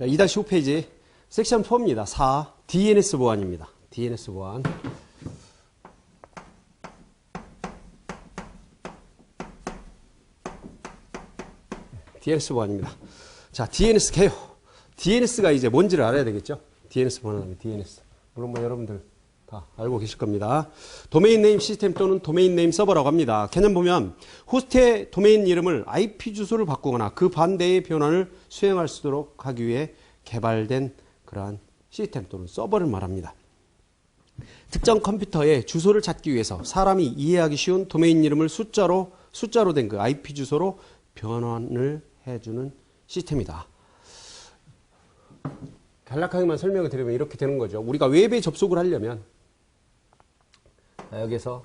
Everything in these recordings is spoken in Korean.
2-5페이지 섹션 4입니다. 4. DNS 보안입니다. DNS 보안. DNS 보안입니다. 자, DNS 개요. DNS가 이제 뭔지를 알아야 되겠죠? DNS 보안하면 DNS. 물론 뭐 여러분들 다 알고 계실 겁니다. 도메인 네임 시스템 또는 도메인 네임 서버라고 합니다. 개념 보면 호스트의 도메인 이름을 IP 주소를 바꾸거나 그 반대의 변환을 수행할 수 있도록 하기 위해 개발된 그러한 시스템 또는 서버를 말합니다. 특정 컴퓨터의 주소를 찾기 위해서 사람이 이해하기 쉬운 도메인 이름을 숫자로 된 그 IP 주소로 변환을 해주는 시스템이다. 간략하게만 설명을 드리면 이렇게 되는 거죠. 우리가 웹에 접속을 하려면 여기서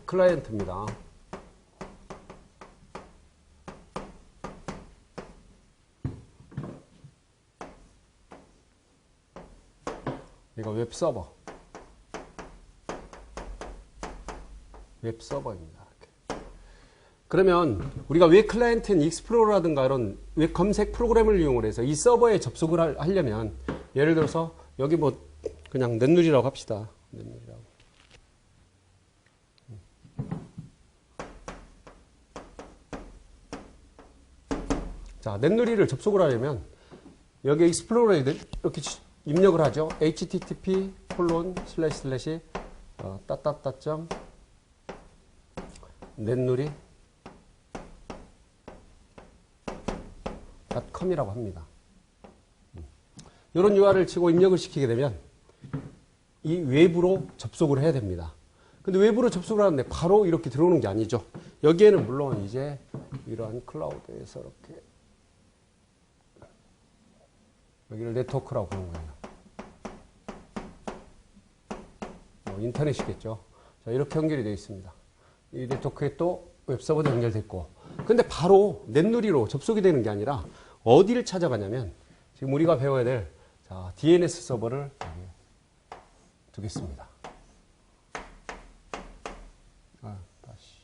클라이언트입니다. 이거 웹 서버입니다. 그러면 우리가 웹 클라이언트는 익스플로러라든가 이런 웹 검색 프로그램을 이용을 해서 이 서버에 접속을 하려면 예를 들어서 여기 뭐 그냥 넷누리라고 합시다. 넷누리라고. 자, 넷누리를 접속을 하려면 여기 익스플로러에 이렇게 입력을 하죠. http 넷누리 .com이라고 합니다. 이런 URL을 치고 입력을 시키게 되면 이 외부로 접속을 해야 됩니다. 근데 외부로 접속을 하는데 바로 이렇게 들어오는 게 아니죠. 여기에는 물론 이제 이러한 클라우드에서 이렇게 여기를 네트워크라고 부르는 거예요. 인터넷이겠죠. 자, 이렇게 연결이 되어 있습니다. 이 네트워크에 또 웹서버도 연결됐고, 근데 바로 넷누리로 접속이 되는 게 아니라 어디를 찾아가냐면 지금 우리가 배워야 될 자, DNS 서버를 여기 두겠습니다. 다시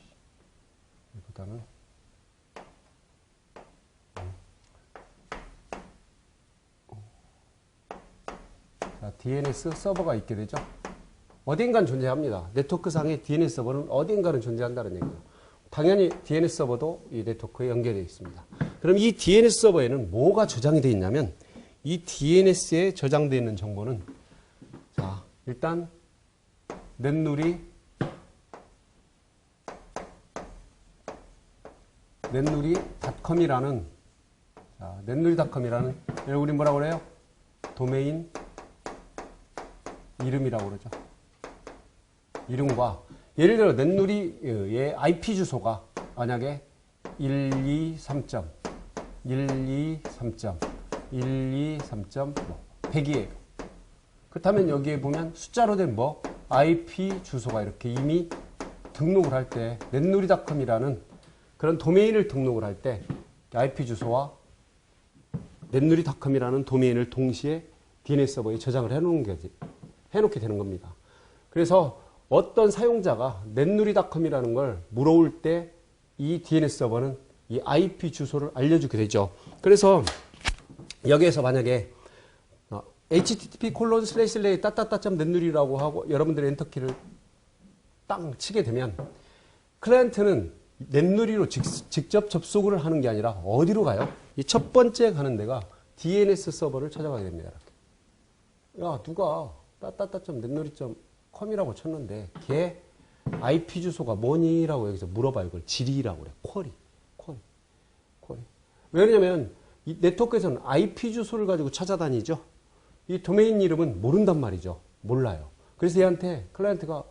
이보다는 자, DNS 서버가 있게 되죠. 어딘가는 존재합니다. 네트워크상의 DNS 서버는 어딘가는 존재한다는 얘기예요. 당연히 DNS 서버도 이 네트워크에 연결되어 있습니다. 그럼 이 DNS 서버에는 뭐가 저장이 되어 있냐면 이 DNS에 저장되어 있는 정보는 자, 일단 넷누리.com이라는 우리 뭐라고 그래요? 도메인 이름이라고 그러죠. 이름과 예를 들어 넷누리의 IP 주소가 만약에 123.123.123.100이에요. 그렇다면 여기에 보면 숫자로 된 IP 주소가 이렇게 이미 등록을 할 때 넷누리.com이라는 그런 도메인을 등록을 할 때 IP 주소와 넷누리.com이라는 도메인을 동시에 DNS 서버에 저장을 해놓게 되는 겁니다. 그래서 어떤 사용자가 넷누리.com이라는 걸 물어올 때 이 DNS 서버는 이 IP 주소를 알려주게 되죠. 그래서 여기에서 만약에 http://넷누리라고 하고 여러분들의 엔터키를 땅 치게 되면 클라이언트는 넷누리로 직접 접속을 하는 게 아니라 어디로 가요? 이 첫 번째 가는 데가 DNS 서버를 찾아가게 됩니다. 이렇게. 야, 누가 넷누리.com이라고 쳤는데 걔 IP 주소가 뭐니? 라고 여기서 물어봐요. 이걸 질의라고 그래. 쿼리. 왜냐면 이 네트워크에서는 IP 주소를 가지고 찾아다니죠. 이 도메인 이름은 모른단 말이죠. 몰라요. 그래서 얘한테 클라이언트가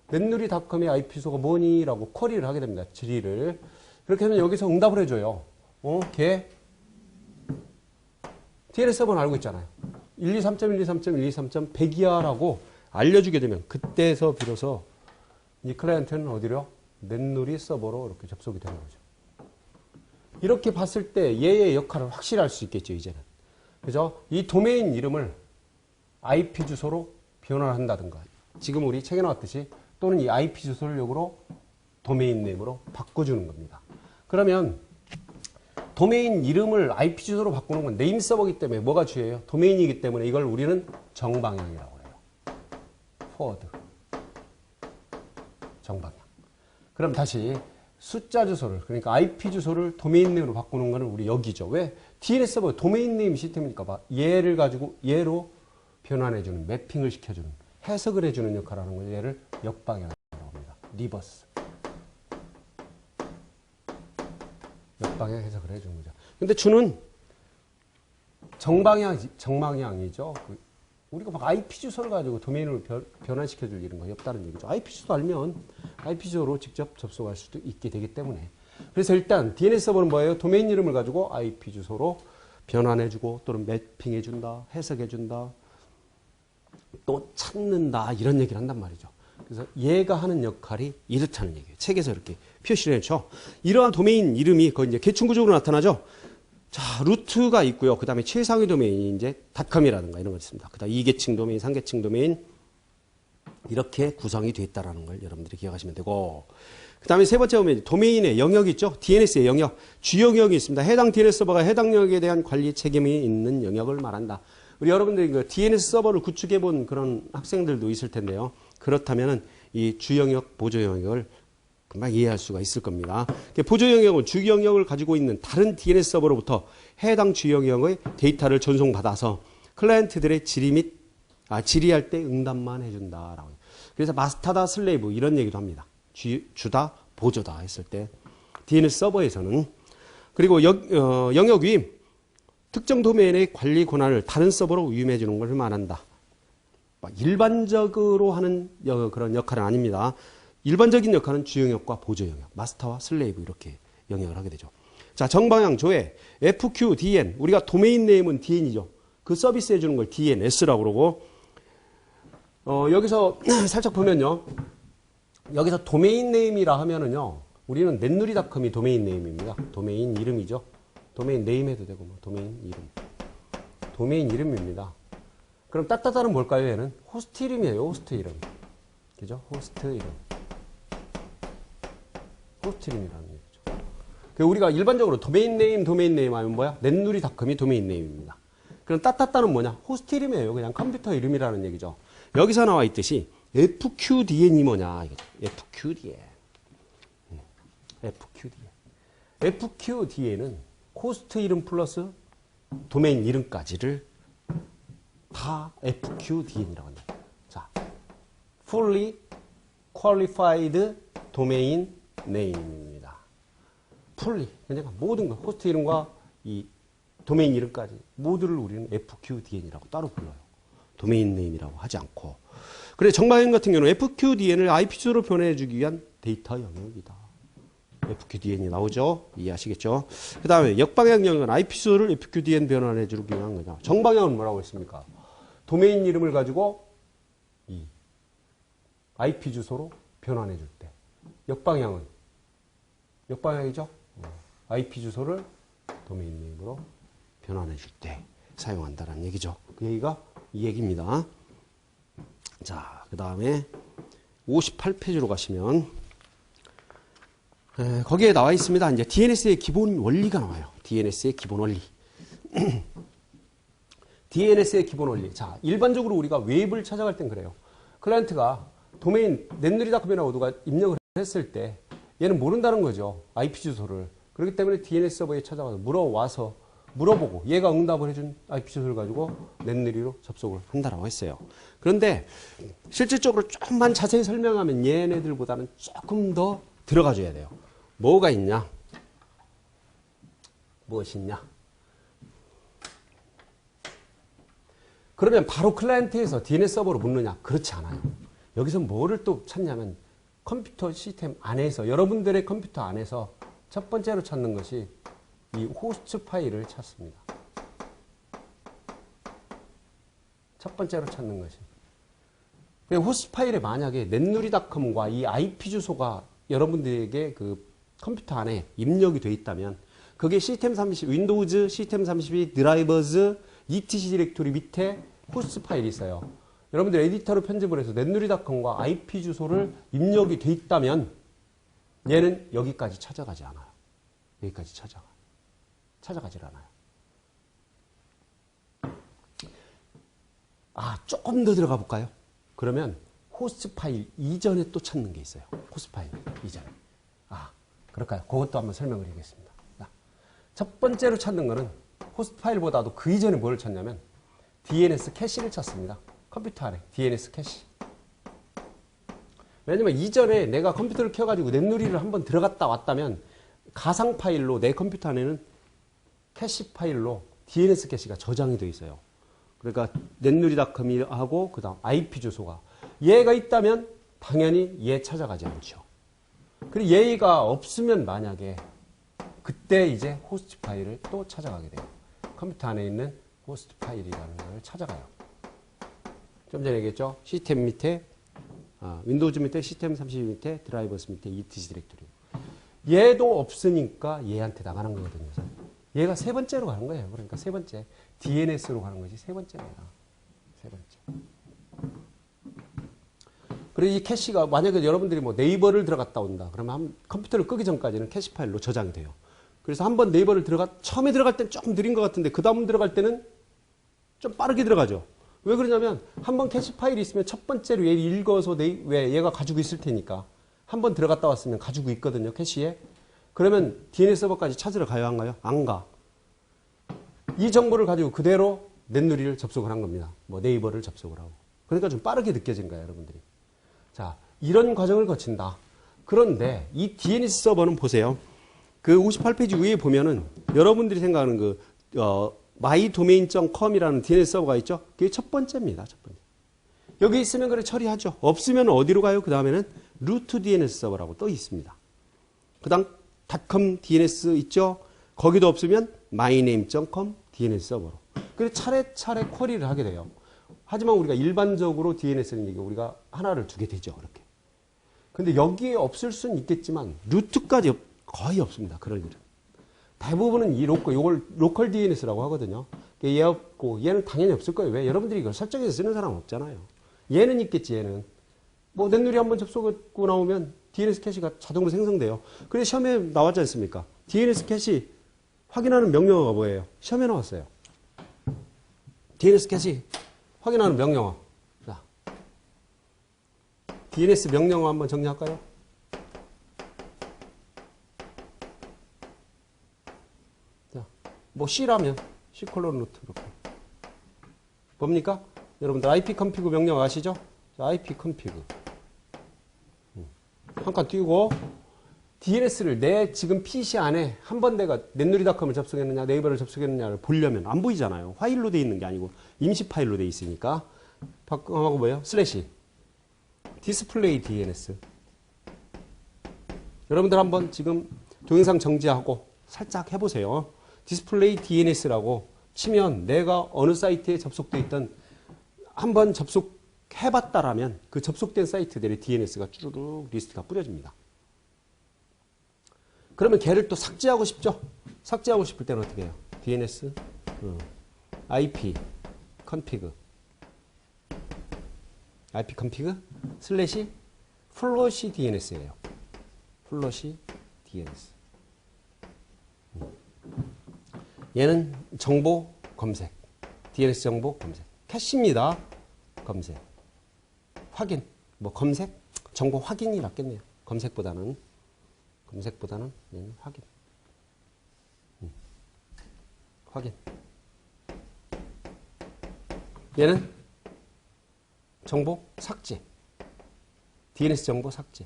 넷누리.com의 IP 주소가 뭐니? 라고 쿼리를 하게 됩니다. 질의를. 그렇게 하면 여기서 응답을 해줘요. 걔 DNS 서버는 알고 있잖아요. 123.123.123.100이야 라고 알려주게 되면 그때서 비로소 이 클라이언트는 어디로? 넷누리 서버로 이렇게 접속이 되는 거죠. 이렇게 봤을 때 얘의 역할을 확실히 알 수 있겠죠, 이제는. 그죠? 이 도메인 이름을 IP 주소로 변환한다든가 지금 우리 책에 나왔듯이 또는 이 IP 주소를 역으로 도메인 네임으로 바꿔주는 겁니다. 그러면 도메인 이름을 IP 주소로 바꾸는 건 네임 서버이기 때문에 뭐가 주예요? 도메인이기 때문에 이걸 우리는 정방향이라고 해요. 포워드. 정방향. 그럼 다시 숫자 주소를, 그러니까 IP 주소를 도메인 네임으로 바꾸는 거는 우리 여기죠. 왜? DNS 서버 도메인 네임 시스템이니까 봐. 얘를 가지고 얘로 변환해주는, 매핑을 시켜주는, 해석을 해주는 역할을 하는 거죠. 얘를 역방향이라고 합니다. 리버스. 역방향 해석을 해주는 거죠. 근데 주는 정방향이죠. 우리가 막 IP 주소를 가지고 도메인을 변환시켜줄 이런 거 없다는 얘기죠. IP 주소 알면 IP 주소로 직접 접속할 수도 있게 되기 때문에. 그래서 일단 DNS 서버는 뭐예요? 도메인 이름을 가지고 IP 주소로 변환해주고 또는 매핑해준다, 해석해준다, 또 찾는다 이런 얘기를 한단 말이죠. 그래서 얘가 하는 역할이 이렇다는 얘기예요. 책에서 이렇게 표시를 해줘. 이러한 도메인 이름이 거의 이제 계층구조로 나타나죠. 자, 루트가 있고요. 그 다음에 최상위 도메인이 이제 닷컴이라든가 이런 거 있습니다. 그 다음 2계층 도메인, 3계층 도메인 이렇게 구성이 되어 있다는 걸 여러분들이 기억하시면 되고, 그 다음에 세 번째 보면 도메인의 영역이 있죠. DNS의 영역, 주요 영역이 있습니다. 해당 DNS 서버가 해당 영역에 대한 관리 책임이 있는 영역을 말한다. 우리 여러분들이 그 DNS 서버를 구축해 본 그런 학생들도 있을 텐데요. 그렇다면은 이 주영역, 보조 영역을 금방 이해할 수가 있을 겁니다. 보조 영역은 주 영역을 가지고 있는 다른 DNS 서버로부터 해당 주 영역의 데이터를 전송받아서 클라이언트들의 질의할 때 응답만 해준다라고. 그래서 마스터다, 슬레이브 이런 얘기도 합니다. 주다, 보조다 했을 때 DNS 서버에서는. 그리고 영역 위임, 특정 도메인의 관리 권한을 다른 서버로 위임해 주는 것을 말한다. 일반적으로 하는 그런 역할은 아닙니다. 일반적인 역할은 주영역과 보조 영역, 마스터와 슬레이브 이렇게 영역을 하게 되죠. 자, 정방향 조회, FQ, DN. 우리가 도메인 네임은 DN이죠. 그 서비스 해주는 걸 DNS라고 그러고, 여기서 살짝 보면요. 여기서 도메인 네임이라 하면은요. 우리는 넷누리닷컴이 도메인 네임입니다. 도메인 이름이죠. 도메인 네임 해도 되고, 뭐, 도메인 이름. 도메인 이름입니다. 그럼 따따따는 뭘까요? 얘는 호스트 이름이에요. 호스트 이름. 그죠? 호스트 이름. 호스트 이름이라는 얘기죠. 우리가 일반적으로 도메인 네임 하면 뭐야? 넷누리닷컴이 도메인 네임입니다. 그럼 따따따는 뭐냐? 호스트 이름이에요. 그냥 컴퓨터 이름이라는 얘기죠. 여기서 나와 있듯이 FQDN이 뭐냐? 이거죠. FQDN. FQDN. FQDN은 호스트 이름 플러스 도메인 이름까지를 다 FQDN이라고 합니다. 자, Fully Qualified Domain Name입니다. Fully, 그냥 모든 거, 호스트 이름과 이 도메인 이름까지 모두를 우리는 FQDN이라고 따로 불러요. 도메인 네임이라고 하지 않고. 그래, 정방향 같은 경우는 FQDN을 IP 주소로 변해주기 위한 데이터 영역이다. FQDN이 나오죠? 이해하시겠죠? 그 다음에 역방향 영역은 IP 주소를 FQDN 변환해주기 위한 거죠. 정방향은 뭐라고 했습니까? 도메인 이름을 가지고 이 IP 주소로 변환해 줄 때. 역방향이죠? IP 주소를 도메인 네임으로 변환해 줄 때 사용한다는 얘기죠. 그 얘기가 이 얘기입니다. 자, 그 다음에 58페이지로 가시면 거기에 나와 있습니다. 이제 DNS의 기본 원리가 나와요. DNS의 기본 원리. DNS의 기본 원리. 자, 일반적으로 우리가 웹을 찾아갈 땐 그래요. 클라이언트가 도메인 넷누리닷컴이라고 누가 입력을 했을 때 얘는 모른다는 거죠. IP 주소를. 그렇기 때문에 DNS 서버에 찾아가서 물어보고 얘가 응답을 해준 IP 주소를 가지고 넷누리로 접속을 한다라고 했어요. 그런데 실질적으로 조금만 자세히 설명하면 얘네들보다는 조금 더 들어가 줘야 돼요. 뭐가 있냐? 무엇이 있냐? 그러면 바로 클라이언트에서 DNS 서버로 묻느냐? 그렇지 않아요. 여기서 뭐를 또 찾냐면 컴퓨터 시스템 안에서, 여러분들의 컴퓨터 안에서 첫 번째로 찾는 것이 이 호스트 파일을 찾습니다. 첫 번째로 찾는 것이. 호스트 파일에 만약에 넷누리닷컴과 이 IP 주소가 여러분들에게 그 컴퓨터 안에 입력이 돼 있다면 그게 시스템 32, 윈도우즈, 시스템 32, 드라이버즈, etc 디렉토리 밑에 호스트 파일이 있어요. 여러분들 에디터로 편집을 해서 넷누리닷컴과 IP 주소를 입력이 돼 있다면 얘는 여기까지 찾아가지 않아요. 여기까지 찾아가. 찾아가질 않아요. 조금 더 들어가 볼까요? 그러면 호스트 파일 이전에 또 찾는 게 있어요. 호스트 파일 이전에. 그럴까요? 그것도 한번 설명을 드리겠습니다. 첫 번째로 찾는 거는 호스트 파일보다도 그 이전에 뭘 찾냐면 DNS 캐시를 찾습니다. 컴퓨터 안에 DNS 캐시. 왜냐면 이전에 내가 컴퓨터를 켜가지고 넷누리를 한번 들어갔다 왔다면 가상 파일로 내 컴퓨터 안에는 캐시 파일로 DNS 캐시가 저장이 되어 있어요. 그러니까 넷누리닷컴하고 그 다음 IP 주소가 얘가 있다면 당연히 얘 찾아가지 않죠. 그리고 얘가 없으면 만약에 그때 이제 호스트 파일을 또 찾아가게 돼요. 컴퓨터 안에 있는 호스트 파일이라는 걸 찾아가요. 좀 전에 얘기했죠. 시스템 밑에 윈도우즈 밑에 시스템 32 밑에 드라이버스 밑에 etc 디렉토리. 얘도 없으니까 얘한테 나가는 거거든요. 얘가 세 번째로 가는 거예요. 그러니까 세 번째 DNS로 가는 거지 세 번째가 세 번째. 그리고 이 캐시가 만약에 여러분들이 뭐 네이버를 들어갔다 온다. 그러면 컴퓨터를 끄기 전까지는 캐시 파일로 저장이 돼요. 그래서 한번 네이버를 처음에 들어갈 때는 조금 느린 것 같은데 그 다음 들어갈 때는 좀 빠르게 들어가죠. 왜 그러냐면 한번 캐시 파일이 있으면 첫 번째로 얘를 읽어서 왜 얘가 가지고 있을 테니까 한번 들어갔다 왔으면 가지고 있거든요. 캐시에. 그러면 DNS 서버까지 찾으러 가야 한가요? 안 가. 이 정보를 가지고 그대로 넷누리를 접속을 한 겁니다. 뭐 네이버를 접속을 하고. 그러니까 좀 빠르게 느껴진 거예요, 여러분들이. 자, 이런 과정을 거친다. 그런데 이 DNS 서버는 보세요. 그 58페이지 위에 보면은 여러분들이 생각하는 mydomain.com이라는 DNS 서버가 있죠. 그게 첫 번째입니다. 첫 번째. 여기 있으면 그래 처리하죠. 없으면 어디로 가요? 그 다음에는 루트 DNS 서버라고 또 있습니다. 그 다음 .com DNS 있죠. 거기도 없으면 myname.com DNS 서버로. 그래서 차례차례 쿼리를 하게 돼요. 하지만 우리가 일반적으로 DNS는 이게 우리가 하나를 두게 되죠. 이렇게. 근데 여기에 없을 수는 있겠지만 루트까지 거의 없습니다. 그럴 일은. 대부분은 이걸 로컬 DNS라고 하거든요. 얘 없고 얘는 당연히 없을 거예요. 왜? 여러분들이 이걸 설정해서 쓰는 사람은 없잖아요. 얘는 있겠지. 얘는. 뭐 넷누리 한번 접속하고 나오면 DNS 캐시가 자동으로 생성돼요. 그래서 시험에 나왔지 않습니까? DNS 캐시 확인하는 명령어가 뭐예요? 시험에 나왔어요. DNS 캐시 확인하는 명령어. 자, DNS 명령어 한번 정리할까요? 자, 뭐 C라면 C 콜론 루트 이렇게. 뭡니까? 여러분들 IP 컴피그 명령 아시죠? 자, IP 컴피그. 한 칸 띄우고 DNS를 내 지금 PC 안에 한 번 내가 넷누리닷컴을 접속했느냐 네이버를 접속했느냐를 보려면 안 보이잖아요. 파일로 돼 있는 게 아니고 임시 파일로 돼 있으니까 하고 뭐예요? 슬래시 디스플레이 DNS. 여러분들 한번 지금 동영상 정지하고 살짝 해보세요. 디스플레이 DNS라고 치면 내가 어느 사이트에 접속돼 있던 한번 접속해봤다라면 그 접속된 사이트들의 DNS가 쭈르륵 리스트가 뿌려집니다. 그러면 걔를 또 삭제하고 싶죠? 삭제하고 싶을 때는 어떻게 해요? DNS, IP, config, IP config, 슬래시, 플러시 DNS예요. 플러시 DNS. 얘는 정보 검색. DNS 정보 검색. 캐시입니다. 검색. 확인. 뭐 검색? 정보 확인이 낫겠네요. 검색보다는 확인. 확인. 얘는 정보 삭제. DNS 정보 삭제.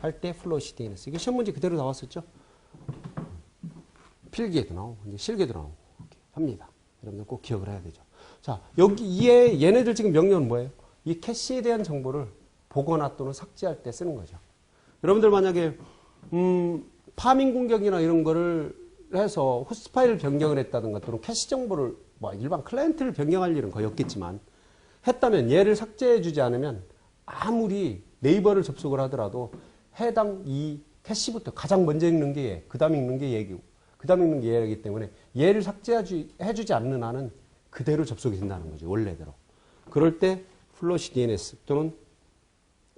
할 때 플러시 DNS. 이게 시험 문제 그대로 나왔었죠? 필기에도 나오고, 이제 실기에도 나오고, 이렇게 합니다. 여러분들 꼭 기억을 해야 되죠. 자, 여기에 얘네들 지금 명령은 뭐예요? 이 캐시에 대한 정보를 보거나 또는 삭제할 때 쓰는 거죠. 여러분들 만약에 파밍 공격이나 이런 거를 해서 호스트 파일을 변경을 했다든가 또는 캐시 정보를 뭐 일반 클라이언트를 변경할 일은 거의 없겠지만 했다면 얘를 삭제해 주지 않으면 아무리 네이버를 접속을 하더라도 해당 이 캐시부터 가장 먼저 읽는 게 얘, 그 다음에 읽는 게 얘기고 그 다음에 읽는 게 얘이기 때문에 얘를 삭제해 주지 않는 한은 그대로 접속이 된다는 거죠. 원래대로. 그럴 때 플러시 DNS 또는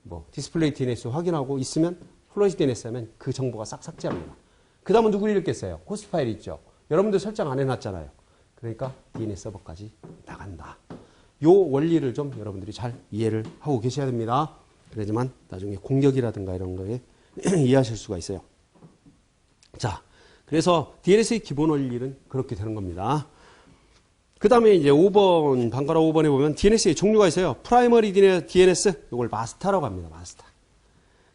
뭐 디스플레이 DNS 확인하고 있으면 플러시 DNS 하면 그 정보가 싹 삭제합니다. 그 다음은 누구를 읽겠어요? 호스트 파일 있죠. 여러분들 설정 안 해놨잖아요. 그러니까 DNS 서버까지 나간다. 요 원리를 좀 여러분들이 잘 이해를 하고 계셔야 됩니다. 그래야지만 나중에 공격이라든가 이런 거에 이해하실 수가 있어요. 자, 그래서 DNS의 기본 원리는 그렇게 되는 겁니다. 그 다음에 이제 5번, 방가로 5번에 보면 DNS의 종류가 있어요. 프라이머리 DNS, 이걸 마스터라고 합니다. 마스터.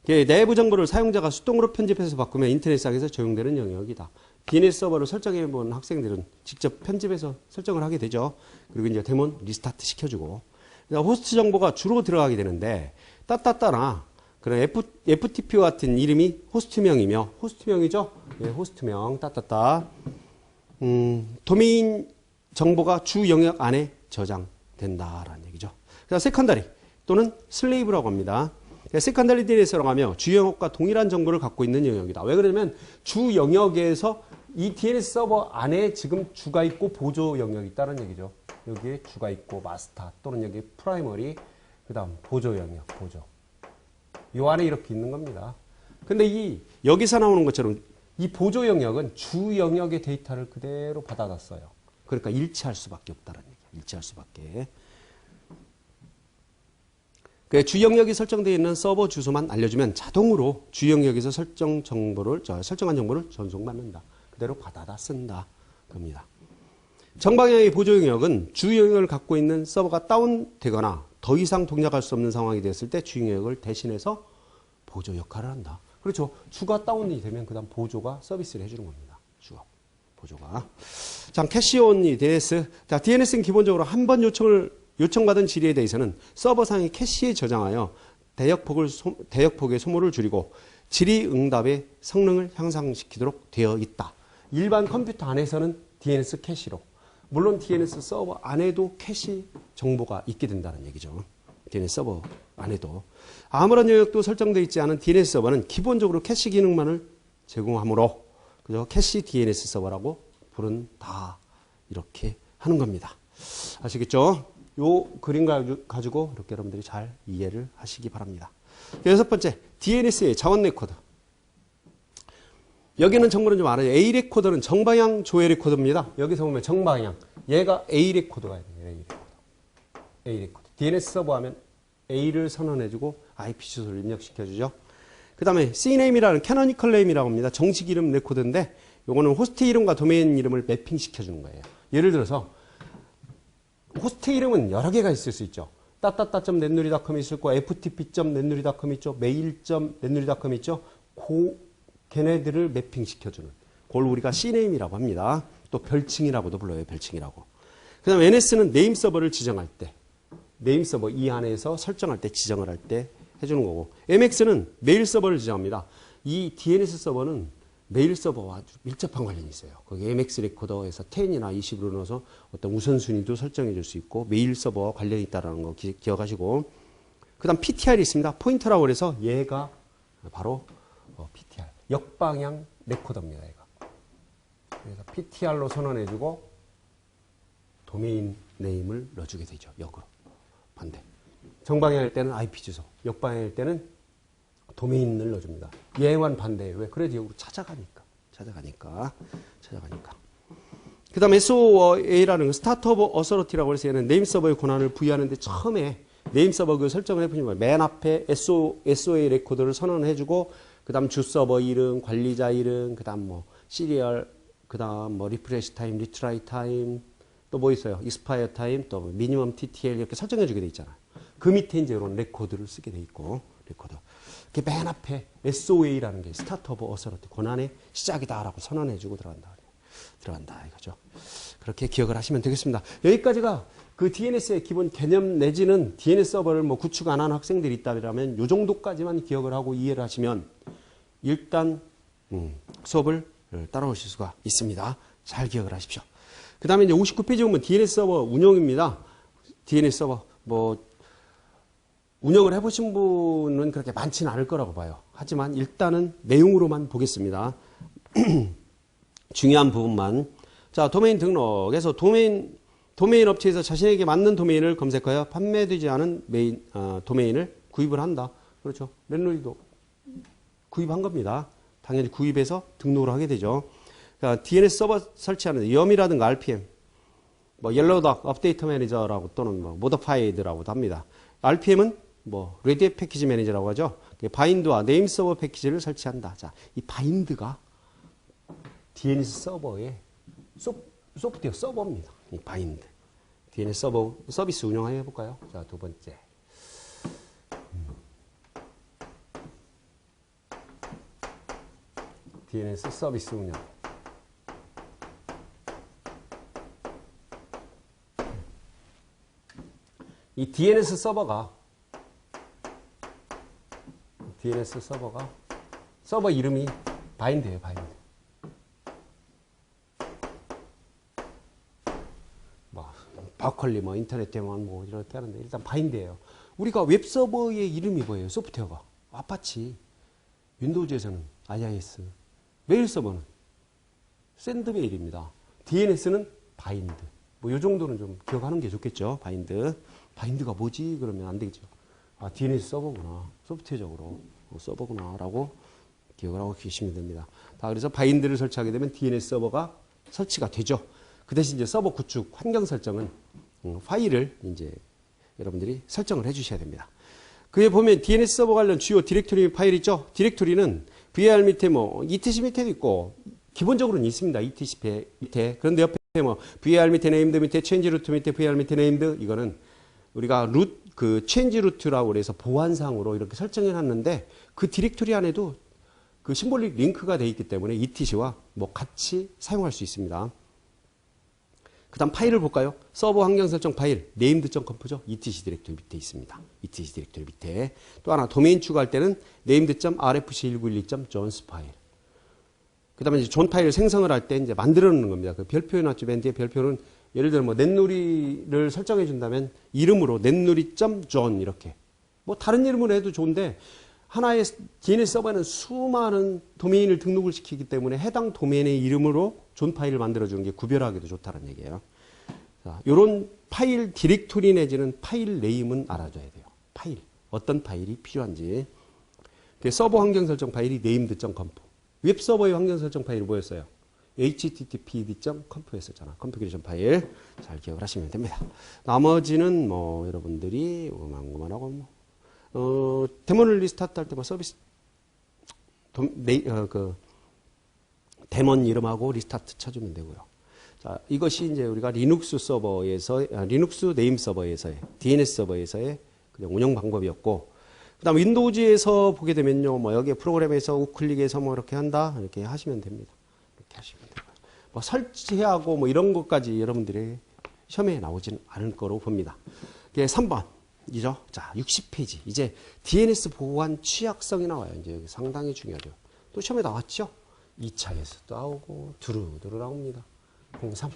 내부 정보를 사용자가 수동으로 편집해서 바꾸면 인터넷상에서 적용되는 영역이다. DNS 서버를 설정해 본 학생들은 직접 편집해서 설정을 하게 되죠. 그리고 이제 되면 리스타트 시켜주고. 호스트 정보가 주로 들어가게 되는데, 따따따나, 그런 FTP와 같은 이름이 호스트명이며, 호스트명이죠? 예, 호스트명, 따따따. 도메인 정보가 주 영역 안에 저장된다라는 얘기죠. 그래서 세컨더리 또는 슬레이브라고 합니다. 세컨더리 DNS라고 하며 주 영역과 동일한 정보를 갖고 있는 영역이다. 왜 그러냐면 주 영역에서 이 DNS 서버 안에 지금 주가 있고 보조 영역이 있다는 얘기죠. 여기에 주가 있고 마스터 또는 여기 프라이머리 그 다음 보조 영역, 보조. 요 안에 이렇게 있는 겁니다. 근데 여기서 나오는 것처럼 이 보조 영역은 주 영역의 데이터를 그대로 받아놨어요. 그러니까 일치할 수밖에 없다는 얘기예요. 일치할 수밖에. 주 영역이 설정되어 있는 서버 주소만 알려주면 자동으로 주 영역에서 설정한 정보를 전송받는다. 그대로 받아다 쓴다. 겁니다. 정방향의 보조 영역은 주 영역을 갖고 있는 서버가 다운되거나 더 이상 동작할 수 없는 상황이 되었을 때 주 영역을 대신해서 보조 역할을 한다. 그렇죠. 주가 다운이 되면 그 다음 보조가 서비스를 해주는 겁니다. 주가. 보조가. 자, 캐시온이 DNS. 자, DNS는 기본적으로 한 번 요청받은 질의에 대해서는 서버상의 캐시에 저장하여 대역폭의 소모를 줄이고 질의 응답의 성능을 향상시키도록 되어 있다. 일반 컴퓨터 안에서는 DNS 캐시로. 물론 DNS 서버 안에도 캐시 정보가 있게 된다는 얘기죠. DNS 서버 안에도. 아무런 영역도 설정되어 있지 않은 DNS 서버는 기본적으로 캐시 기능만을 제공하므로 그죠? 캐시 DNS 서버라고 부른다. 이렇게 하는 겁니다. 아시겠죠? 요 그림 가지고 이렇게 여러분들이 잘 이해를 하시기 바랍니다. 여섯 번째, DNS의 자원 레코더. 여기는 정보는 좀 알아요. A 레코더는 정방향 조회 레코더입니다. 여기서 보면 정방향. 얘가 A 레코더가 있네요. A 레코더. A 레코더. DNS 서버 하면 A를 선언해주고 IP 주소를 입력시켜주죠. 그 다음에 CNAM이라는 캐노니컬 네임이라고 합니다. 정식 이름 레코드인데 요거는 호스트 이름과 도메인 이름을 매핑시켜주는 거예요. 예를 들어서 호스트 이름은 여러 개가 있을 수 있죠. 따따따.netnuri.com이 있을 거고 ftp.netnuri.com 있죠. mail.netnuri.com 있죠. 걔네들을 매핑시켜주는 그걸 우리가 CNAM이라고 합니다. 또 별칭이라고도 불러요. 별칭이라고. 그 다음에 NS는 네임 서버를 지정할 때 네임 서버 이 안에서 설정할 때 지정을 할 때 해주는 거고 MX는 메일 서버를 지정합니다. 이 DNS 서버는 메일 서버와 아주 밀접한 관련이 있어요. 거기 MX 레코더에서 10이나 20으로 넣어서 어떤 우선순위도 설정해 줄 수 있고 메일 서버와 관련이 있다는 거 기억하시고 그 다음 PTR이 있습니다. 포인터라고 그래서 얘가 바로 PTR 역방향 레코더입니다. 얘가. 그래서 PTR로 선언해주고 도메인 네임을 넣어주게 되죠. 역으로. 반대. 정방향일 때는 IP 주소, 역방향일 때는 도메인을 넣어줍니다. 얘와는 반대예요. 왜? 그래도 역으로 찾아가니까. 그 다음 SOA라는 거, 스타트 오브 어서리티라고 해서 얘는 네임 서버의 권한을 부여하는데 처음에 네임 서버 그 설정을 해보시면 맨 앞에 SOA 레코더를 선언해주고 그 다음 주 서버 이름, 관리자 이름, 그 다음 뭐 시리얼, 그 다음 뭐 리프레시 타임, 리트라이 타임, 또 뭐 있어요? 익스파이어 타임, 또 미니멈 TTL 이렇게 설정해주게 돼 있잖아요. 그 밑에 이제 이런 레코드를 쓰게 돼 있고, 레코드. 이렇게 맨 앞에 SOA라는 게 스타트 오브 어서리티 권한의 시작이다라고 선언해주고 들어간다 이거죠. 그렇게 기억을 하시면 되겠습니다. 여기까지가 그 DNS의 기본 개념 내지는 DNS 서버를 뭐 구축 안 하는 학생들이 있다면 요 정도까지만 기억을 하고 이해를 하시면 일단 수업을 따라오실 수가 있습니다. 잘 기억을 하십시오. 그 다음에 이제 59페이지 보면 DNS 서버 운영입니다. DNS 서버 뭐 운영을 해보신 분은 그렇게 많지는 않을 거라고 봐요. 하지만 일단은 내용으로만 보겠습니다. 중요한 부분만. 자, 도메인 등록에서 도메인 업체에서 자신에게 맞는 도메인을 검색하여 판매되지 않은 도메인을 구입을 한다. 그렇죠. 넷누리도 구입한 겁니다. 당연히 구입해서 등록을 하게 되죠. 그러니까 DNS 서버 설치하는 yum이라든가 RPM, 뭐 옐로우닥 업데이터 매니저라고 또는 뭐 모더파이드라고도 합니다. RPM은 뭐 레디 패키지 매니저라고 하죠. 바인드와 네임 서버 패키지를 설치한다. 자, 이 바인드가 DNS 서버의 소프트웨어 서버입니다. 이 바인드. DNS 서버 서비스 운영해 볼까요? 자, 두 번째. DNS 서비스 운영. 이 DNS 서버가 서버 이름이 바인드예요, 바인드. 뭐 버클리 뭐 인터넷 대만 뭐 이렇게 하는데 일단 바인드예요. 우리가 웹 서버의 이름이 뭐예요? 소프트웨어가 아파치, 윈도우즈에서는 IIS, 메일 서버는 샌드메일입니다. DNS는 바인드. 뭐 이 정도는 좀 기억하는 게 좋겠죠. 바인드. 바인드가 뭐지? 그러면 안 되겠죠. 아, DNS 서버구나. 소프트웨어적으로 서버구나라고 기억을 하고 계시면 됩니다. 다 그래서 바인드를 설치하게 되면 DNS 서버가 설치가 되죠. 그 대신 이제 서버 구축 환경 설정은 파일을 이제 여러분들이 설정을 해 주셔야 됩니다. 그에 보면 DNS 서버 관련 주요 디렉토리 파일 있죠. 디렉토리는 VAR 밑에 뭐 ETC 밑에도 있고 기본적으로는 있습니다. ETC 밑에. 그런데 옆에 뭐 VAR 밑에 네임드 밑에 체인지 루트 밑에 VAR 밑에 네임드 이거는 우리가 체인지 루트라고 그래서 보안상으로 이렇게 설정해 놨는데 그 디렉토리 안에도 그 심볼릭 링크가 되어 있기 때문에 ETC와 뭐 같이 사용할 수 있습니다. 그 다음 파일을 볼까요? 서버 환경 설정 파일, named.comp죠. ETC 디렉토리 밑에 있습니다. ETC 디렉토리 밑에. 또 하나, 도메인 추가할 때는 named.rfc1912.jones 파일. 그 다음에 이제 존 파일 생성을 할 때 이제 만들어 놓는 겁니다. 그 별표 해놨죠. 맨 뒤에 별표는 예를 들어 뭐 넷누리를 설정해 준다면 이름으로 넷누리.john 이렇게. 뭐 다른 이름으로 해도 좋은데 하나의 DNS 서버에는 수많은 도메인을 등록을 시키기 때문에 해당 도메인의 이름으로 존 파일을 만들어주는 게 구별하기도 좋다는 얘기예요. 자, 이런 파일 디렉토리 내지는 파일 네임은 알아줘야 돼요. 파일. 어떤 파일이 필요한지. 서버 환경 설정 파일이 named.conf. 웹 서버의 환경 설정 파일이 뭐였어요? httpd.conf였었잖아. 컨피그레이션 파일. 잘 기억을 하시면 됩니다. 나머지는 뭐 여러분들이 그만하고 뭐 데몬을 리스타트 할 때 뭐 서비스 데몬 이름하고 리스타트 쳐주면 되고요. 자, 이것이 이제 우리가 리눅스 서버에서 리눅스 네임 서버에서의 DNS 서버에서의 그냥 운영 방법이었고, 그다음 윈도우즈에서 보게 되면요, 뭐 여기 프로그램에서 우클릭해서 뭐 이렇게 한다 이렇게 하시면 됩니다. 이렇게 하시면 되고요. 뭐 설치하고 뭐 이런 것까지 여러분들의 시험에 나오지는 않을 거로 봅니다. 3번. 이죠? 자, 60페이지. 이제 DNS 보안 취약성이 나와요. 이제 여기 상당히 중요하죠. 또 시험에 나왔죠? 2차에서도 나오고, 두루두루 나옵니다. 03.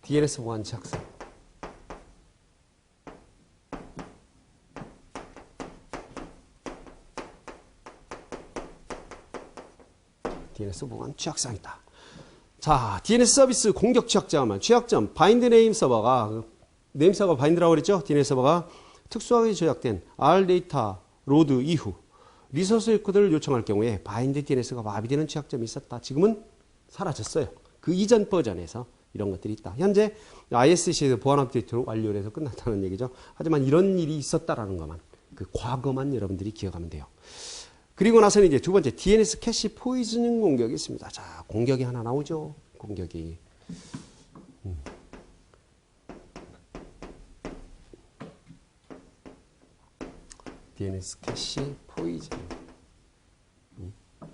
DNS 보안 취약성. DNS 보안 취약성이다. 자, DNS 서비스 공격 취약점, 바인드 네임 서버가, 네임 서버 바인드라고 그랬죠? DNS 서버가 특수하게 조작된 R 데이터 로드 이후 리소스 리코드를 요청할 경우에 바인드 DNS가 마비되는 취약점이 있었다. 지금은 사라졌어요. 그 이전 버전에서 이런 것들이 있다. 현재 ISC에서 보안 업데이트로 완료를 해서 끝났다는 얘기죠. 하지만 이런 일이 있었다라는 것만, 그 과거만 여러분들이 기억하면 돼요. 그리고 나서는 이제 두 번째 DNS 캐시 포이즈닝 공격이 있습니다. 자, 공격이 하나 나오죠. 공격이. DNS 캐시 포이즈닝.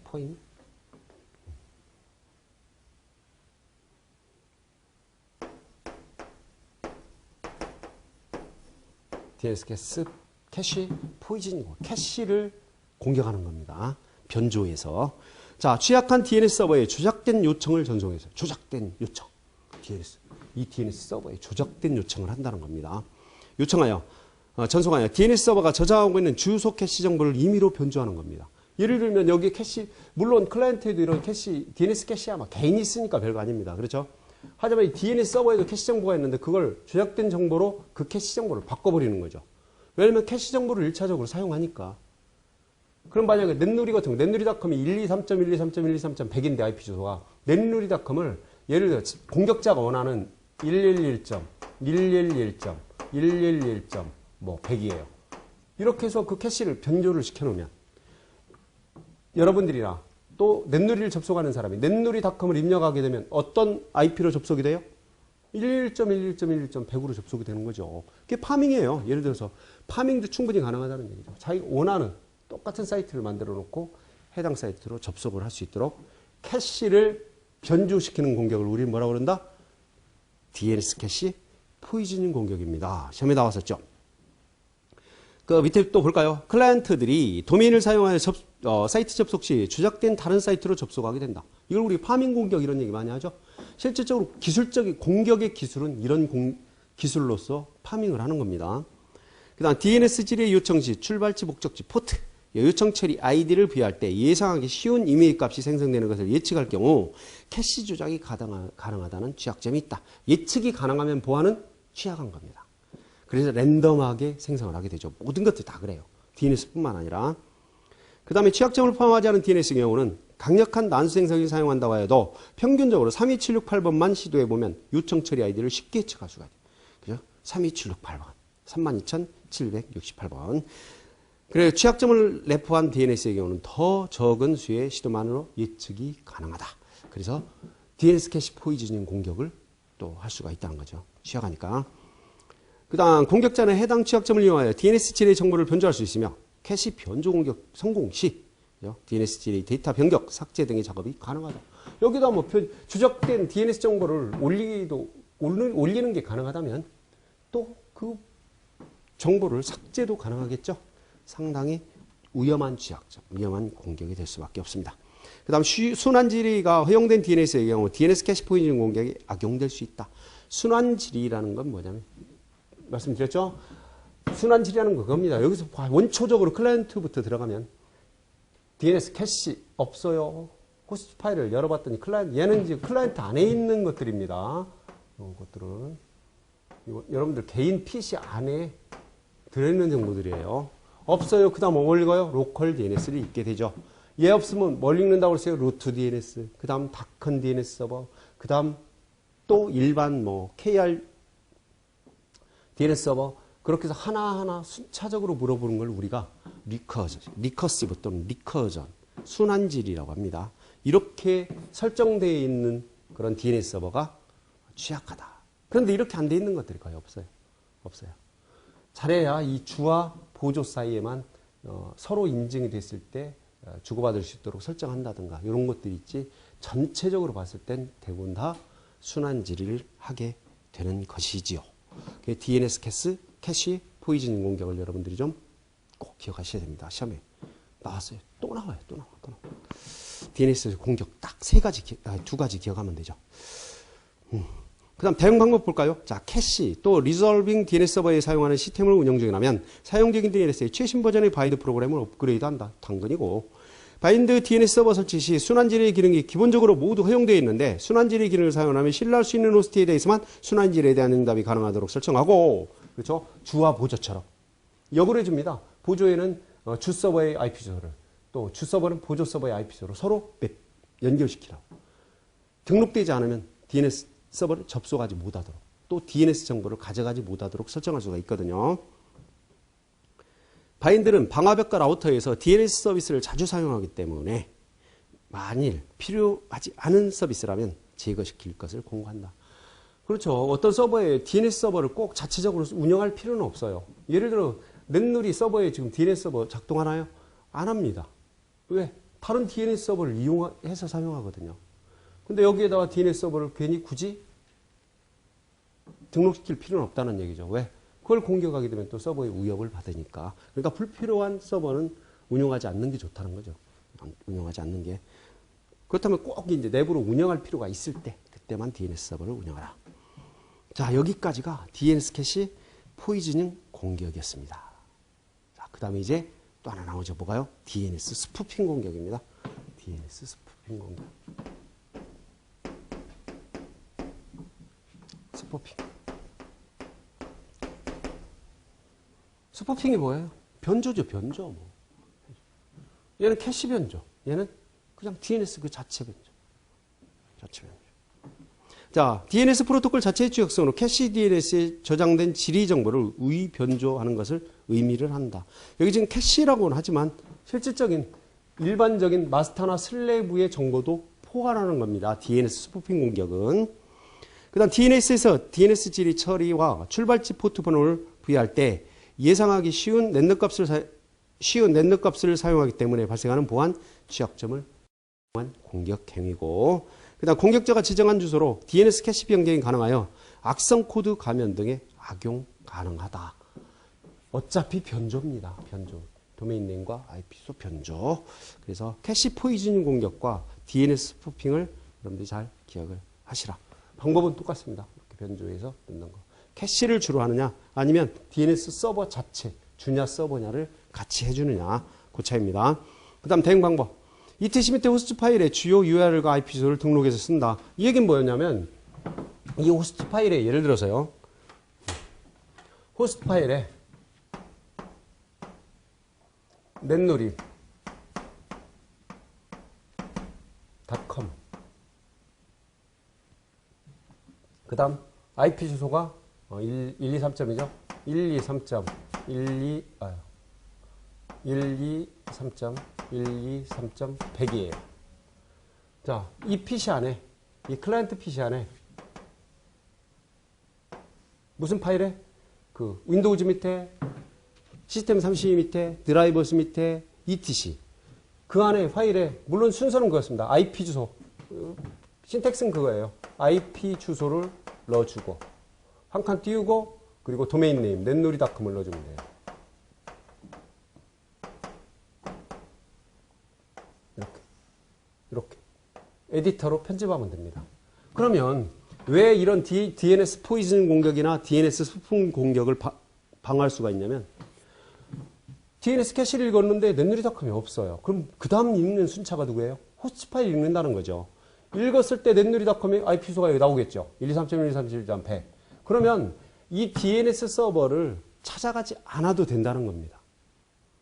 포인. DNS 캐시 포이즈닝. 캐시를 공격하는 겁니다. 변조해서. 자, 취약한 DNS 서버에 조작된 요청을 전송해서 조작된 요청. 이 DNS 서버에 조작된 요청을 한다는 겁니다. 요청하여 전송하여 DNS 서버가 저장하고 있는 주소 캐시 정보를 임의로 변조하는 겁니다. 예를 들면 여기 캐시, 물론 클라이언트에도 이런 캐시, DNS 캐시 아마 개인이 쓰니까 별거 아닙니다. 그렇죠? 하지만 이 DNS 서버에도 캐시 정보가 있는데 그걸 조작된 정보로 그 캐시 정보를 바꿔버리는 거죠. 왜냐하면 캐시 정보를 1차적으로 사용하니까. 그럼 만약에 넷누리 같은 거, 넷누리닷컴이 123.123.123.100인데 IP 주소가 넷누리닷컴을 예를 들어 공격자가 원하는 111.111.111. 뭐 100이에요. 이렇게 해서 그 캐시를 변조를 시켜놓으면 여러분들이나 또 넷누리를 접속하는 사람이 넷누리닷컴을 입력하게 되면 어떤 IP로 접속이 돼요? 111.111.111.100으로 접속이 되는 거죠. 그게 파밍이에요. 예를 들어서 파밍도 충분히 가능하다는 얘기죠. 자기가 원하는 똑같은 사이트를 만들어 놓고 해당 사이트로 접속을 할 수 있도록 캐시를 변조시키는 공격을 우리는 뭐라고 그런다? DNS 캐시 포이즈닝 공격입니다. 시험에 나왔었죠. 그 밑에 또 볼까요? 클라이언트들이 도메인을 사용하여 사이트 접속 시 조작된 다른 사이트로 접속하게 된다. 이걸 우리 파밍 공격 이런 얘기 많이 하죠. 실질적으로 기술적인 공격의 기술은 이런 기술로서 파밍을 하는 겁니다. 그 다음 DNS 질의 요청 시 출발지, 목적지, 포트, 요청 처리 아이디를 부여할 때 예상하기 쉬운 이메일 값이 생성되는 것을 예측할 경우 캐시 조작이 가능하다는 취약점이 있다. 예측이 가능하면 보안은 취약한 겁니다. 그래서 랜덤하게 생성을 하게 되죠. 모든 것들이 다 그래요. DNS뿐만 아니라. 그 다음에 취약점을 포함하지 않은 DNS의 경우는 강력한 난수 생성을 사용한다고 해도 평균적으로 32768번만 시도해보면 요청 처리 아이디를 쉽게 예측할 수가 있어요. 그죠? 32768번. 32,768번. 그래서 취약점을 내포한 DNS의 경우는 더 적은 수의 시도만으로 예측이 가능하다. 그래서 DNS 캐시 포이즈닝 공격을 또 할 수가 있다는 거죠. 취약하니까. 그 다음 공격자는 해당 취약점을 이용하여 DNS 질의 정보를 변조할 수 있으며 캐시 변조 공격 성공 시 DNS 질의 데이터 변경, 삭제 등의 작업이 가능하다. 여기다 뭐 추적된 DNS 정보를 올리는 게 가능하다면 또 그 정보를 삭제도 가능하겠죠. 상당히 위험한 취약점, 위험한 공격이 될 수밖에 없습니다. 그 다음 순환 질의가 허용된 DNS의 경우 DNS 캐시 포이즈닝 공격이 악용될 수 있다. 순환 질의라는 건 뭐냐면 말씀드렸죠? 순환 질의라는 건 그겁니다. 여기서 원초적으로 클라이언트부터 들어가면 DNS 캐시 없어요. 호스트 파일을 열어봤더니 얘는 이제 클라이언트 안에 있는 것들입니다. 이런 것들은 여러분들 개인 PC 안에 들어있는 정보들이에요. 없어요. 그 다음 뭘 읽어요? 로컬 DNS를 읽게 되죠. 얘 없으면 뭘 읽는다고 그랬어요? 루트 DNS, 그 다음 다큰 DNS 서버, 그 다음 또 일반 KR DNS 서버, 그렇게 해서 하나하나 순차적으로 물어보는 걸 우리가 리커시브 또는 리커전, 순환질이라고 합니다. 이렇게 설정되어 있는 그런 DNS 서버가 취약하다. 그런데 이렇게 안 돼 있는 것들이 거의 없어요. 없어요. 잘해야 이 주와 보조 사이에만 서로 인증이 됐을 때 주고받을 수 있도록 설정한다든가 이런 것들이 있지 전체적으로 봤을 땐 대부분 다 순환질을 하게 되는 것이지요. DNS 캐시 포이즈닝 공격을 여러분들이 좀 꼭 기억하셔야 됩니다. 시험에 나왔어요. 또 나와요. 또 나와. DNS 공격 딱 두 가지 기억하면 되죠. 그 다음 대응 방법 볼까요? 자, 캐시 또 리졸빙 DNS 서버에 사용하는 시스템을 운영 중이라면 사용적인 DNS의 최신 버전의 바인드 프로그램을 업그레이드한다. 당근이고 바인드 DNS 서버 설치 시 순환질의 기능이 기본적으로 모두 허용되어 있는데 순환질의 기능을 사용하면 신뢰할 수 있는 호스트에 대해서만 순환질에 대한 응답이 가능하도록 설정하고 그렇죠? 주와 보조처럼 역으로 해줍니다. 보조에는 주 서버의 IP 주소를 또 주 서버는 보조 서버의 IP 주소를 서로 연결시키라고 등록되지 않으면 DNS 서버를 접속하지 못하도록 또 DNS 정보를 가져가지 못하도록 설정할 수가 있거든요. 바인드는 방화벽과 라우터에서 DNS 서비스를 자주 사용하기 때문에 만일 필요하지 않은 서비스라면 제거시킬 것을 공고한다. 그렇죠. 어떤 서버에 DNS 서버를 꼭 자체적으로 운영할 필요는 없어요. 예를 들어 넷누리 서버에 지금 DNS 서버 작동하나요? 안 합니다. 왜? 다른 DNS 서버를 이용해서 사용하거든요. 근데 여기에다가 DNS 서버를 괜히 굳이 등록시킬 필요는 없다는 얘기죠. 왜? 그걸 공격하게 되면 또 서버에 위협을 받으니까. 그러니까 불필요한 서버는 운영하지 않는 게 좋다는 거죠. 운영하지 않는 게. 그렇다면 꼭 이제 내부로 운영할 필요가 있을 때, 그때만 DNS 서버를 운영하라. 자, 여기까지가 DNS 캐시 포이즈닝 공격이었습니다. 자, 그 다음에 이제 또 하나 나오죠. 뭐가요? DNS 스푸핑 공격입니다. DNS 스푸핑 공격. 스푸핑이 뭐예요? 변조죠, 변조. 얘는 캐시 변조. 얘는 그냥 DNS 그 자체 변조. 자체 변조. 자, DNS 프로토콜 자체의 주역성으로 캐시 DNS에 저장된 지리 정보를 우위 변조하는 것을 의미를 한다. 여기 지금 캐시라고는 하지만 실질적인 일반적인 마스터나 슬래브의 정보도 포괄하는 겁니다. DNS 스푸핑 공격은. 그 다음 DNS에서 DNS 지리 처리와 출발지 포트 번호를 부여할 때 예상하기 쉬운 넷너값을 사용하기 때문에 발생하는 보안 취약점을 보안 공격 행위고, 그 다음 공격자가 지정한 주소로 DNS 캐시 변경이 가능하여 악성 코드 감염 등에 악용 가능하다. 어차피 변조입니다. 변조. 도메인 네임과 IP 주소 변조. 그래서 캐시 포이즈닝 공격과 DNS 스푸핑을 여러분들이 잘 기억을 하시라. 방법은 똑같습니다. 이렇게 변조해서 넣는 거. 캐시를 주로 하느냐 아니면 DNS 서버 자체 주냐 서버냐를 같이 해주느냐 그 차이입니다. 그 다음 대응 방법. ETC 밑에 호스트 파일에 주요 URL과 IP 주소를 등록해서 쓴다. 이 얘기는 뭐였냐면 이 호스트 파일에 예를 들어서요. 호스트 파일에 넷놀이 .com 그 다음 IP 주소가 123점이죠. 123.123.123.100이에요. 자, 이 PC 안에, 이 클라이언트 PC 안에 무슨 파일에? 그 윈도우즈 밑에, 시스템 32 밑에, 드라이버스 밑에, ETC. 그 안에 파일에, 물론 순서는 그렇습니다. IP 주소. 신텍스는 그거예요. IP 주소를 넣어주고, 한 칸 띄우고, 그리고 도메인 네임, 넷놀이.com을 넣어주면 돼요. 이렇게. 에디터로 편집하면 됩니다. 그러면 왜 이런 DNS 포이즌 공격이나 DNS 스푸핑 공격을 방어할 수가 있냐면 DNS 캐시를 읽었는데 넷놀이.com이 없어요. 그럼 그 다음 읽는 순차가 누구예요? 호스트 파일 읽는다는 거죠. 읽었을 때 넷놀이.com의 IP 주소가 여기 나오겠죠. 123.123.100. 그러면 이 DNS 서버를 찾아가지 않아도 된다는 겁니다.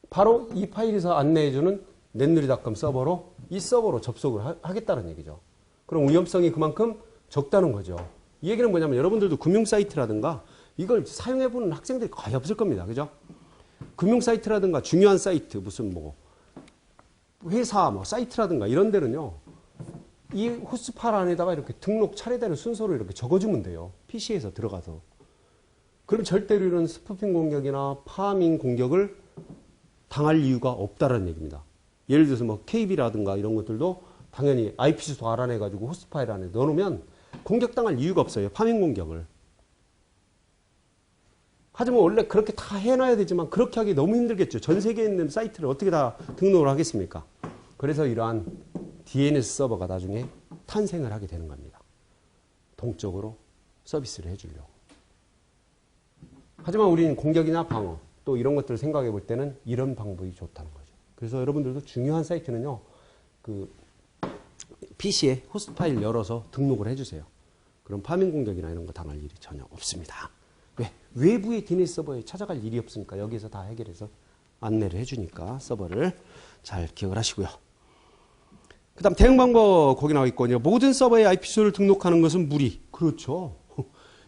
바로 이 파일에서 안내해주는 넷놀이.com 서버로 이 서버로 접속을 하겠다는 얘기죠. 그럼 위험성이 그만큼 적다는 거죠. 이 얘기는 뭐냐면 여러분들도 금융사이트라든가 이걸 사용해보는 학생들이 거의 없을 겁니다. 그죠? 금융사이트라든가 중요한 사이트, 무슨 뭐 회사 뭐 사이트라든가 이런 데는요. 이 호스트 파일 안에다가 이렇게 등록 차례대로 순서로 이렇게 적어주면 돼요. PC에서 들어가서. 그럼 절대로 이런 스푸핑 공격이나 파밍 공격을 당할 이유가 없다는 얘기입니다. 예를 들어서 뭐 KB라든가 이런 것들도 당연히 IP 주소 알아내가지고 호스트 파일 안에 넣어놓으면 공격당할 이유가 없어요. 파밍 공격을. 하지만 원래 그렇게 다 해놔야 되지만 그렇게 하기 너무 힘들겠죠. 전 세계에 있는 사이트를 어떻게 다 등록을 하겠습니까? 그래서 이러한 DNS 서버가 나중에 탄생을 하게 되는 겁니다. 동적으로 서비스를 해주려고. 하지만 우리는 공격이나 방어 또 이런 것들을 생각해 볼 때는 이런 방법이 좋다는 거죠. 그래서 여러분들도 중요한 사이트는요. 그 PC에 호스트 파일 열어서 등록을 해주세요. 그럼 파밍 공격이나 이런 거 당할 일이 전혀 없습니다. 왜? 외부의 DNS 서버에 찾아갈 일이 없으니까 여기서 다 해결해서 안내를 해주니까 서버를 잘 기억을 하시고요. 그 다음 대응 방법 거기 나와 있거든요. 모든 서버에 IP 주소를 등록하는 것은 무리. 그렇죠.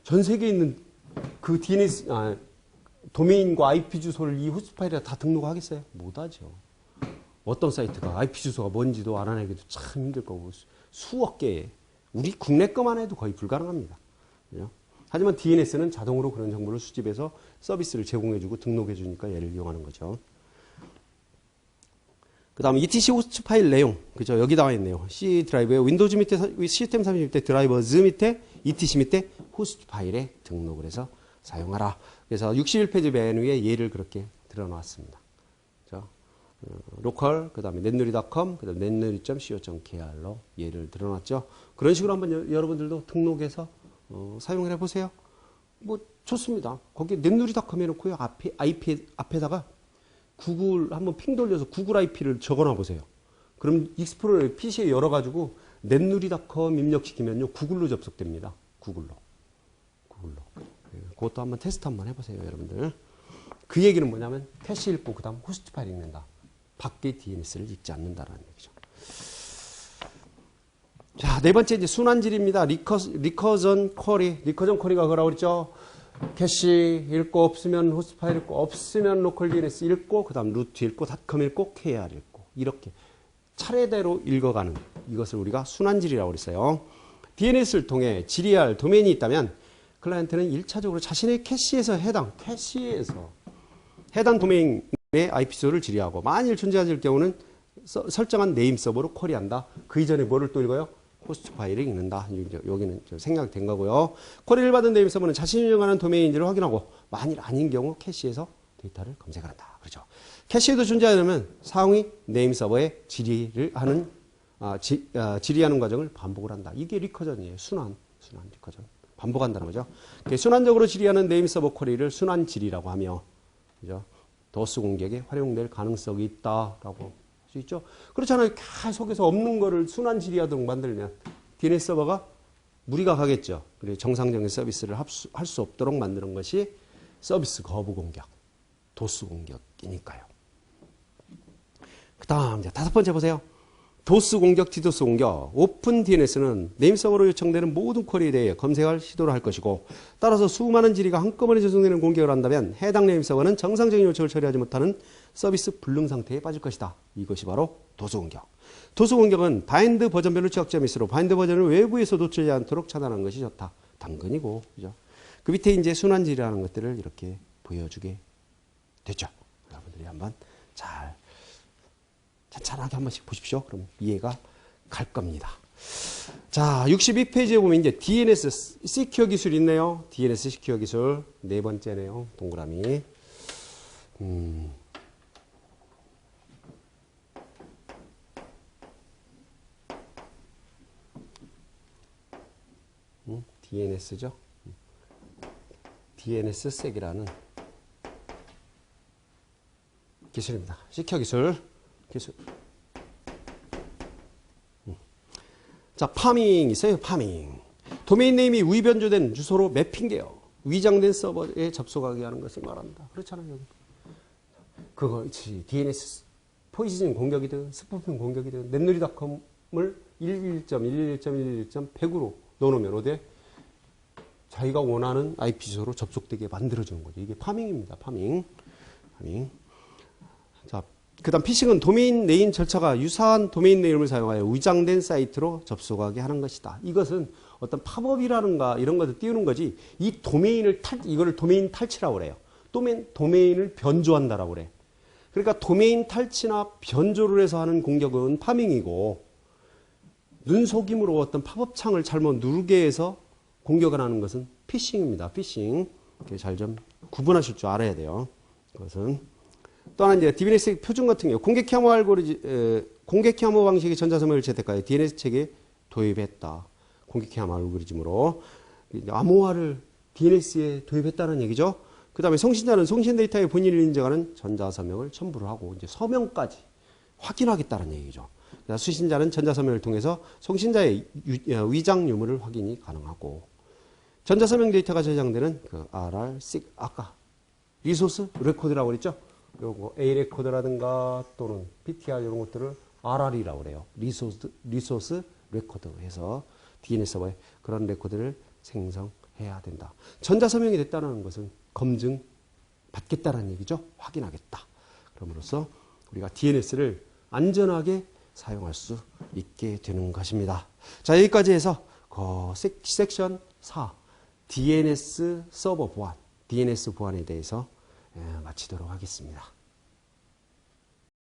전 세계에 있는 그 DNS, 도메인과 IP 주소를 이 호스트 파일에 다 등록하겠어요? 못하죠. 어떤 사이트가 IP 주소가 뭔지도 알아내기도 참 힘들 거고 수억 개의 우리 국내 거만 해도 거의 불가능합니다. 그죠? 하지만 DNS는 자동으로 그런 정보를 수집해서 서비스를 제공해주고 등록해주니까 얘를 이용하는 거죠. 그 다음 ETC 호스트 파일 내용, 그죠? 여기 나와 있네요. C 드라이브에 윈도우즈 밑에 시스템 30 밑에 드라이버즈 밑에 ETC 밑에 호스트 파일에 등록을 해서 사용하라. 그래서 61페이지 맨 위에 예를 그렇게 들어놨습니다. 그죠? 로컬, 그 다음에 넷놀이.com, 그 다음에 넷놀이.co.kr로 예를 들어놨죠. 그런 식으로 한번 여러분들도 등록해서 사용을 해보세요. 뭐 좋습니다. 거기에 넷놀이.com 해놓고요. 앞에다가 구글 한번 핑 돌려서 구글 IP를 적어놔 보세요. 그럼 익스플로러 PC에 열어가지고 넷놀이.com 입력시키면요. 구글로 접속됩니다. 구글로. 그것도 한번 테스트 한번 해보세요. 여러분들. 그 얘기는 뭐냐면 캐시 읽고 그 다음 호스트 파일 읽는다. 밖의 DNS를 읽지 않는다라는 얘기죠. 자, 네 번째 이제 순환질입니다. 리커전 쿼리. 리커전 쿼리가 그러라고 그랬죠. 캐시 읽고 없으면 호스트 파일 읽고 없으면 로컬 DNS 읽고 그다음 루트 읽고 닷컴 읽고 KR 읽고 이렇게 차례대로 읽어가는 이것을 우리가 순환질이라고 그랬어요. DNS를 통해 질의할 도메인이 있다면 클라이언트는 1차적으로 자신의 캐시에서 해당 도메인의 IP 주소를 질의하고 만일 존재하지 않을 경우는 설정한 네임 서버로 쿼리한다. 그 이전에 뭐를 또 읽어요? 호스트 파일을 읽는다. 여기는 생략된 거고요. 쿼리를 받은 네임 서버는 자신이 운영하는 도메인인지를 확인하고 만일 아닌 경우 캐시에서 데이터를 검색한다. 그렇죠. 캐시에도 존재하려면 상위 네임 서버에 질의하는 과정을 반복을 한다. 이게 리커전이에요. 순환 리커전. 반복한다는 거죠. 순환적으로 질의하는 네임 서버 쿼리를 순환 질의라고 하며, 그죠? 도스 공격에 활용될 가능성이 있다라고 할 수 있죠. 그렇잖아요. 계속해서 없는 거를 순환 질의하도록 만들면 DNS 서버가 무리가 가겠죠. 그리고 정상적인 서비스를 할 수 없도록 만드는 것이 서비스 거부 공격, 도스 공격이니까요. 그 다음 이제 다섯 번째 보세요. 도스 공격, 디도스 공격. 오픈 DNS는 네임 서버로 요청되는 모든 쿼리에 대해 검색할 시도를 할 것이고 따라서 수많은 질의가 한꺼번에 전송되는 공격을 한다면 해당 네임 서버는 정상적인 요청을 처리하지 못하는 서비스 불능 상태에 빠질 것이다. 이것이 바로 도스 공격. 도스 공격은 바인드 버전별로 취약점이 있으므로 바인드 버전을 외부에서 노출되지 않도록 차단하는 것이 좋다. 당근이고, 그죠? 그 밑에 이제 순환질이라는 것들을 이렇게 보여주게 됐죠. 여러분들이 한번 찬찬하게 한 번씩 보십시오. 그럼 이해가 갈 겁니다. 자, 62페이지에 보면 이제 DNS 시큐어 기술이 있네요. DNS 시큐어 기술. 네 번째네요. 동그라미. DNS죠. DNS 섹이라는 기술입니다. 시큐어 기술. 자, 파밍 있어요. 파밍. 도메인 네임이 위변조된 주소로 매핑되어 위장된 서버에 접속하게 하는 것을 말합니다. 그렇잖아요. 여기. 그것이 DNS 포이즌 공격이든 스푸핑 공격이든 넷누리닷컴을 111.111.111.100으로 넣어놓으면 어디 자기가 원하는 IP 주소로 접속되게 만들어주는 거죠. 이게 파밍입니다. 파밍. 자, 그 다음 피싱은 도메인 네임 절차가 유사한 도메인 네임을 사용하여 위장된 사이트로 접속하게 하는 것이다. 이것은 어떤 팝업이라는가 이런 것을 띄우는 거지, 이 도메인을 이거를 도메인 탈취라고 그래요. 도메인을 변조한다라고 그래. 그러니까 도메인 탈취나 변조를 해서 하는 공격은 파밍이고, 눈속임으로 어떤 팝업 창을 잘못 누르게 해서 공격을 하는 것은 피싱입니다. 피싱. 잘 좀 구분하실 줄 알아야 돼요. 그것은. 또 하나 이제 DNS 표준 같은 경우 공격 혐오 방식의 전자서명을 채택하여 DNS 체계에 도입했다. 공격 혐오 알고리즘으로 암호화를 DNS에 도입했다는 얘기죠. 그 다음에 송신자는 송신 데이터의 본인을 인정하는 전자서명을 첨부를 하고 이제 서명까지 확인하겠다는 얘기죠. 수신자는 전자서명을 통해서 송신자의 위장 유무를 확인이 가능하고, 전자서명 데이터가 저장되는 그 RR, SIG, 아까 리소스 레코드라고 그랬죠. 요거 A 레코드라든가 또는 PTR 이런 것들을 RR이라고 그래요. 리소스 레코드 해서 DNS 서버에 그런 레코드를 생성해야 된다. 전자서명이 됐다는 것은 검증 받겠다는 얘기죠. 확인하겠다. 그럼으로써 우리가 DNS를 안전하게 사용할 수 있게 되는 것입니다. 자, 여기까지 해서 섹션 4 DNS 서버 보안, DNS 보안에 대해서 마치도록 하겠습니다.